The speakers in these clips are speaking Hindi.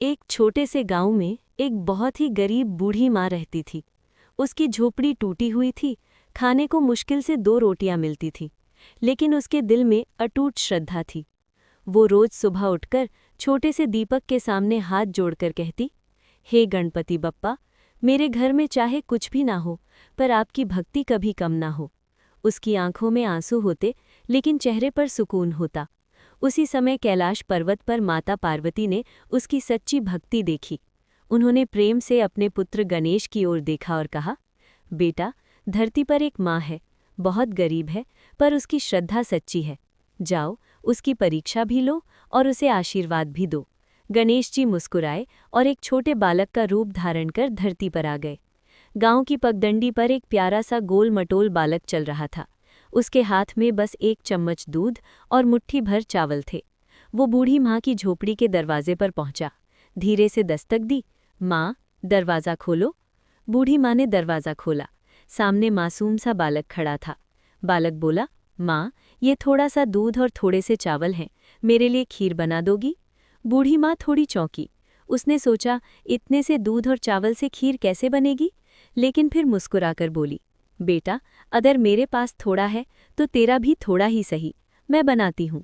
एक छोटे से गांव में एक बहुत ही गरीब बूढ़ी माँ रहती थी। उसकी झोपड़ी टूटी हुई थी, खाने को मुश्किल से 2 रोटियां मिलती थीं, लेकिन उसके दिल में अटूट श्रद्धा थी। वो रोज सुबह उठकर छोटे से दीपक के सामने हाथ जोड़कर कहती, हे गणपति बप्पा, मेरे घर में चाहे कुछ भी ना हो, पर आपकी भक्ति कभी कम ना हो। उसकी आंखों में आंसू होते, लेकिन चेहरे पर सुकून होता। उसी समय कैलाश पर्वत पर माता पार्वती ने उसकी सच्ची भक्ति देखी। उन्होंने प्रेम से अपने पुत्र गणेश की ओर देखा और कहा, बेटा, धरती पर एक माँ है, बहुत गरीब है, पर उसकी श्रद्धा सच्ची है। जाओ, उसकी परीक्षा भी लो और उसे आशीर्वाद भी दो। गणेश जी मुस्कुराए और एक छोटे बालक का रूप धारण कर धरती पर आ गए। गांव की पगडंडी पर एक प्यारा सा गोल मटोल बालक चल रहा था। उसके हाथ में बस एक चम्मच दूध और मुट्ठी भर चावल थे। वो बूढ़ी माँ की झोपड़ी के दरवाजे पर पहुंचा। धीरे से दस्तक दी, माँ, दरवाज़ा खोलो। बूढ़ी माँ ने दरवाज़ा खोला। सामने मासूम सा बालक खड़ा था। बालक बोला, माँ, ये थोड़ा सा दूध और थोड़े से चावल हैं, मेरे लिए खीर बना दोगी? बूढ़ी माँ थोड़ी चौंकी। उसने सोचा, इतने से दूध और चावल से खीर कैसे बनेगी? लेकिन फिर मुस्कुराकर बोली, बेटा, अगर मेरे पास थोड़ा है तो तेरा भी थोड़ा ही सही, मैं बनाती हूँ।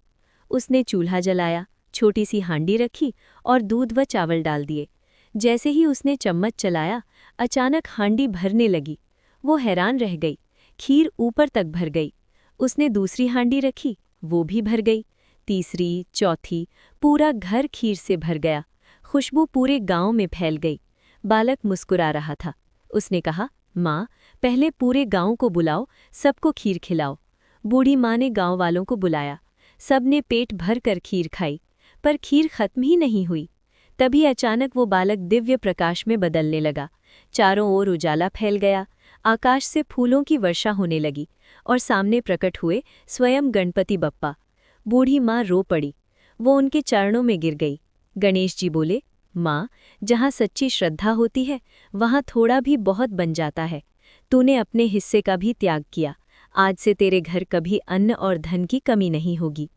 उसने चूल्हा जलाया, छोटी सी हांडी रखी और दूध व चावल डाल दिए। जैसे ही उसने चम्मच चलाया, अचानक हांडी भरने लगी। वो हैरान रह गई, खीर ऊपर तक भर गई। उसने दूसरी हांडी रखी, वो भी भर गई। तीसरी, चौथी, पूरा घर खीर से भर गया। खुशबू पूरे गांव में फैल गई। बालक मुस्कुरा रहा था। उसने कहा, माँ, पहले पूरे गांव को बुलाओ, सबको खीर खिलाओ। बूढ़ी माँ ने गांव वालों को बुलाया। सबने पेट भर कर खीर खाई, पर खीर खत्म ही नहीं हुई। तभी अचानक वो बालक दिव्य प्रकाश में बदलने लगा। चारों ओर उजाला फैल गया, आकाश से फूलों की वर्षा होने लगी और सामने प्रकट हुए स्वयं गणपति बप्पा। बूढ़ी माँ रो पड़ी, वो उनके चरणों में गिर गई। गणेश जी बोले, माँ, जहाँ सच्ची श्रद्धा होती है, वहाँ थोड़ा भी बहुत बन जाता है। तूने अपने हिस्से का भी त्याग किया, आज से तेरे घर कभी अन्न और धन की कमी नहीं होगी।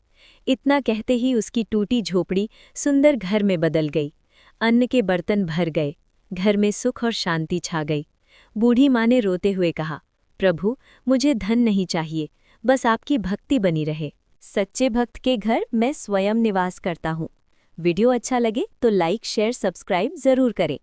इतना कहते ही उसकी टूटी झोपड़ी सुंदर घर में बदल गई। अन्न के बर्तन भर गए, घर में सुख और शांति छा गई। बूढ़ी माँ ने रोते हुए कहा, प्रभु, मुझे धन नहीं चाहिए, बस आपकी भक्ति बनी रहे। सच्चे भक्त के घर मैं स्वयं निवास करता हूँ। वीडियो अच्छा लगे तो लाइक, शेयर, सब्सक्राइब जरूर करें।